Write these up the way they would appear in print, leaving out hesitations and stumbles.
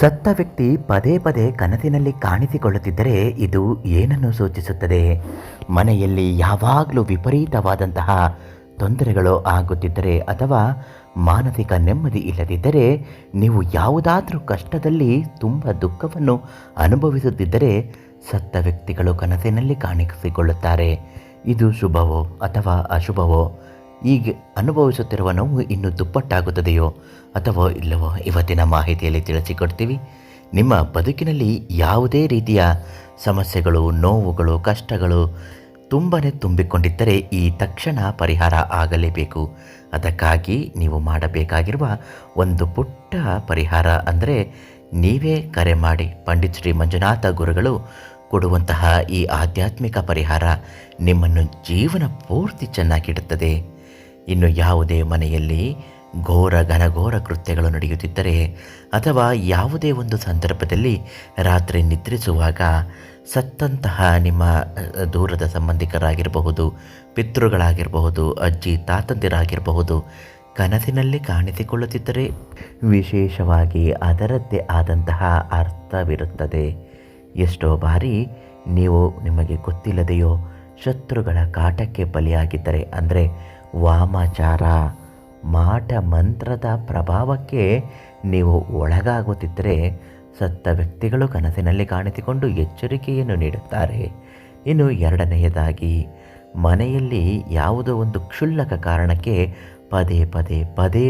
ಸತ್ತ ವ್ಯಕ್ತಿ ಪದೇ ಪದೇ ಕನಸಿನಲ್ಲಿ ಕಾಣಿಸಿಕೊಳ್ಳುತ್ತಿದ್ದರೆ ಇದು ಏನನ್ನು ಸೂಚಿಸುತ್ತದೆ? ಮನೆಯಲ್ಲಿ ಯಾವಾಗಲೂ ವಿಪರೀತವಾದಂತಹ ತೊಂದರೆಗಳು ಆಗುತ್ತಿದ್ದರೆ ಅಥವಾ ಮಾನಸಿಕ ನೆಮ್ಮದಿ ಇಲ್ಲದಿದ್ದರೆ, ನೀವು ಯಾವುದಾದ್ರೂ ಕಷ್ಟದಲ್ಲಿ ತುಂಬ ದುಃಖವನ್ನು ಅನುಭವಿಸುತ್ತಿದ್ದರೆ ಸತ್ತ ವ್ಯಕ್ತಿಗಳು ಕನಸಿನಲ್ಲಿ ಕಾಣಿಸಿಕೊಳ್ಳುತ್ತಾರೆ. ಇದು ಶುಭವೋ ಅಥವಾ ಅಶುಭವೋ? ಈಗ ಅನುಭವಿಸುತ್ತಿರುವ ನೋವು ಇನ್ನೂ ದುಪ್ಪಟ್ಟಾಗುತ್ತದೆಯೋ ಅಥವಾ ಇಲ್ಲವೋ ಇವತ್ತಿನ ಮಾಹಿತಿಯಲ್ಲಿ ತಿಳಿಸಿಕೊಡ್ತೀವಿ. ನಿಮ್ಮ ಬದುಕಿನಲ್ಲಿ ಯಾವುದೇ ರೀತಿಯ ಸಮಸ್ಯೆಗಳು, ನೋವುಗಳು, ಕಷ್ಟಗಳು ತುಂಬಿಕೊಂಡಿದ್ದರೆ ಈ ತಕ್ಷಣ ಪರಿಹಾರ ಆಗಲೇಬೇಕು. ಅದಕ್ಕಾಗಿ ನೀವು ಮಾಡಬೇಕಾಗಿರುವ ಒಂದು ಪುಟ್ಟ ಪರಿಹಾರ ಅಂದರೆ, ನೀವೇ ಕರೆ ಮಾಡಿ ಪಂಡಿತ್ ಶ್ರೀ ಮಂಜುನಾಥ ಗುರುಗಳು ಕೊಡುವಂತಹ ಈ ಆಧ್ಯಾತ್ಮಿಕ ಪರಿಹಾರ ನಿಮ್ಮನ್ನು ಜೀವನ ಪೂರ್ತಿ ಚೆನ್ನಾಗಿಡುತ್ತದೆ. ಇನ್ನು ಯಾವುದೇ ಮನೆಯಲ್ಲಿ ಘನಘೋರ ಕೃತ್ಯಗಳು ನಡೆಯುತ್ತಿದ್ದರೆ ಅಥವಾ ಯಾವುದೇ ಒಂದು ಸಂದರ್ಭದಲ್ಲಿ ರಾತ್ರಿ ನಿದ್ರಿಸುವಾಗ ಸತ್ತಂತಹ ನಿಮ್ಮ ದೂರದ ಸಂಬಂಧಿಕರಾಗಿರಬಹುದು, ಪಿತೃಗಳಾಗಿರಬಹುದು, ಅಜ್ಜಿ ತಾತಂದಿರಾಗಿರಬಹುದು, ಕನಸಿನಲ್ಲಿ ಕಾಣಿಸಿಕೊಳ್ಳುತ್ತಿದ್ದರೆ ವಿಶೇಷವಾಗಿ ಅದರದ್ದೇ ಆದಂತಹ ಅರ್ಥವಿರುತ್ತದೆ. ಎಷ್ಟೋ ಬಾರಿ ನೀವು ನಿಮಗೆ ಗೊತ್ತಿಲ್ಲದೆಯೋ ಶತ್ರುಗಳ ಕಾಟಕ್ಕೆ ಬಲಿಯಾಗಿದ್ದರೆ, ಅಂದರೆ ವಾಮಾಚಾರ, ಮಾಟ ಮಂತ್ರದ ಪ್ರಭಾವಕ್ಕೆ ನೀವು ಒಳಗಾಗುತ್ತಿದ್ದರೆ ಸತ್ತ ವ್ಯಕ್ತಿಗಳು ಕನಸಿನಲ್ಲಿ ಕಾಣಿಸಿಕೊಂಡು ಎಚ್ಚರಿಕೆಯನ್ನು ನೀಡುತ್ತಾರೆ. ಇನ್ನು ಎರಡನೆಯದಾಗಿ, ಮನೆಯಲ್ಲಿ ಯಾವುದೋ ಒಂದು ಕ್ಷುಲ್ಲಕ ಕಾರಣಕ್ಕೆ ಪದೇ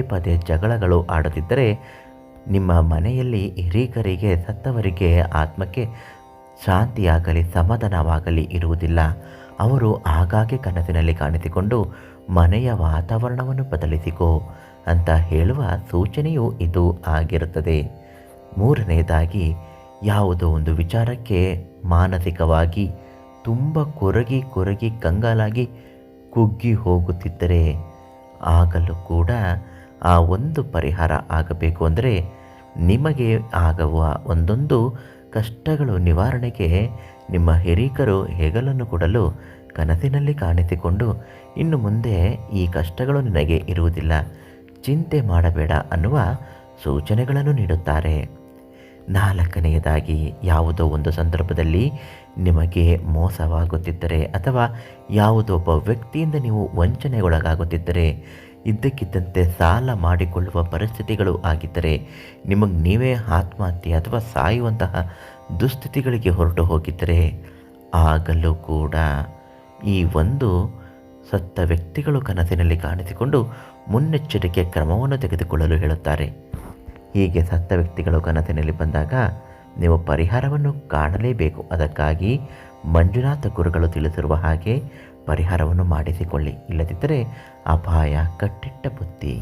ಪದೇ ಜಗಳಗಳು ಆಡುತ್ತಿದ್ದರೆ ನಿಮ್ಮ ಮನೆಯಲ್ಲಿ ಹಿರೀಕರಿಗೆ, ಸತ್ತವರಿಗೆ ಆತ್ಮಕ್ಕೆ ಶಾಂತಿಯಾಗಲಿ ಸಮಾಧಾನವಾಗಲಿ ಇರುವುದಿಲ್ಲ. ಅವರು ಆಗಾಗ್ಗೆ ಕನಸಿನಲ್ಲಿ ಕಾಣಿಸಿಕೊಂಡು ಮನೆಯ ವಾತಾವರಣವನ್ನು ಬದಲಿಸಿಕೋ ಅಂತ ಹೇಳುವ ಸೂಚನೆಯೂ ಇದು ಆಗಿರುತ್ತದೆ. ಮೂರನೆಯದಾಗಿ, ಯಾವುದೋ ಒಂದು ವಿಚಾರಕ್ಕೆ ಮಾನಸಿಕವಾಗಿ ತುಂಬ ಕೊರಗಿ ಕಂಗಾಲಾಗಿ ಕುಗ್ಗಿ ಹೋಗುತ್ತಿದ್ದರೆ ಆಗಲೂ ಕೂಡ ಆ ಒಂದು ಪರಿಹಾರ ಆಗಬೇಕು. ಅಂದರೆ ನಿಮಗೆ ಆಗುವ ಒಂದೊಂದು ಕಷ್ಟಗಳು ನಿವಾರಣೆಗೆ ನಿಮ್ಮ ಹಿರೀಕರು ಹೆಗಲನ್ನು ಕೊಡಲು ಕನಸಿನಲ್ಲಿ ಕಾಣಿಸಿಕೊಂಡು, ಇನ್ನು ಮುಂದೆ ಈ ಕಷ್ಟಗಳು ನಿನಗೆ ಇರುವುದಿಲ್ಲ, ಚಿಂತೆ ಮಾಡಬೇಡ ಅನ್ನುವ ಸೂಚನೆಗಳನ್ನು ನೀಡುತ್ತಾರೆ. ನಾಲ್ಕನೆಯದಾಗಿ, ಯಾವುದೋ ಒಂದು ಸಂದರ್ಭದಲ್ಲಿ ನಿಮಗೆ ಮೋಸವಾಗುತ್ತಿದ್ದರೆ ಅಥವಾ ಯಾವುದೋ ಒಬ್ಬ ವ್ಯಕ್ತಿಯಿಂದ ನೀವು ವಂಚನೆಗೊಳಗಾಗುತ್ತಿದ್ದರೆ, ಇದ್ದಕ್ಕಿದ್ದಂತೆ ಸಾಲ ಮಾಡಿಕೊಳ್ಳುವ ಪರಿಸ್ಥಿತಿಗಳು ಆಗಿದ್ದರೆ, ನಿಮಗೆ ನೀವೇ ಆತ್ಮಹತ್ಯೆ ಅಥವಾ ಸಾಯುವಂತಹ ದುಸ್ಥಿತಿಗಳಿಗೆ ಹೊರಟು ಹೋಗಿದ್ದರೆ ಆಗಲೂ ಕೂಡ ಈ ಒಂದು ಸತ್ತ ವ್ಯಕ್ತಿಗಳು ಕನಸಿನಲ್ಲಿ ಕಾಣಿಸಿಕೊಂಡು ಮುನ್ನೆಚ್ಚರಿಕೆ ಕ್ರಮವನ್ನು ತೆಗೆದುಕೊಳ್ಳಲು ಹೇಳುತ್ತಾರೆ. ಹೀಗೆ ಸತ್ತ ವ್ಯಕ್ತಿಗಳು ಕನಸಿನಲ್ಲಿ ಬಂದಾಗ ನೀವು ಪರಿಹಾರವನ್ನು ಕಾಣಲೇಬೇಕು. ಅದಕ್ಕಾಗಿ ಮಂಜುನಾಥ ಗುರುಗಳು ತಿಳಿಸಿರುವ ಹಾಗೆ ಪರಿಹಾರವನ್ನು ಮಾಡಿಸಿಕೊಳ್ಳಿ. ಇಲ್ಲದಿದ್ದರೆ ಅಪಾಯ ಕಟ್ಟಿಟ್ಟ ಬುತ್ತಿ.